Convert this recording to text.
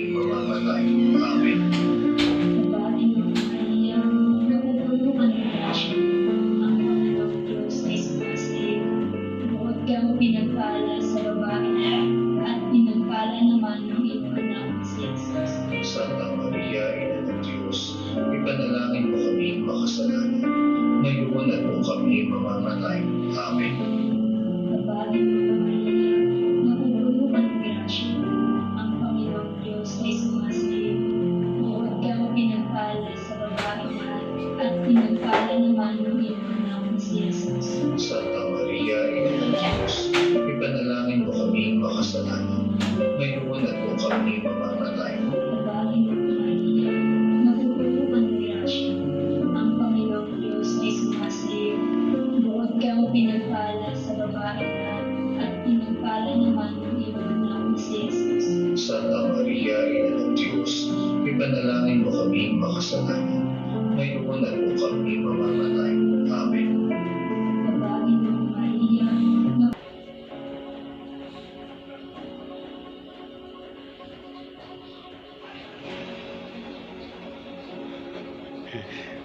mamamatay. Amen. Babaeng Maria, napupuno ka ng grasya. Ang Panginoong Diyos ay sumasayo. Bukod kang pinagpala sa babae at pinagpala naman ng iyong anak na si Jesus. Santa Maria, Ina ng Diyos, ipanalangin mo kami makasalanan, ngayon at kung kami mamamatay. Amen. Babaeng Maria, napupuno ka ng grasya. Ang Panginoong Diyos ay sumasayo. Bukod kang pinagpala sa babae at pinagpala naman ng iyong anak na si Jesus. Santa Maria, Ina ng Diyos, ipanalangin mo kami makasalanan, ngayon at kung kami mamamatay. Babaeng Maria, napupuno ka ng grasya. Ang Panginoong Diyos ay sumasayo. Bukod kang pinagpala sa babae at pinagpala naman ng iyong anak na si Jesus. Santa Maria, Ina ng Diyos, ipanalangin mo kami makasalanan, ngayon at kung kami mamamatay. Amen. Babaeng Maria, Okay.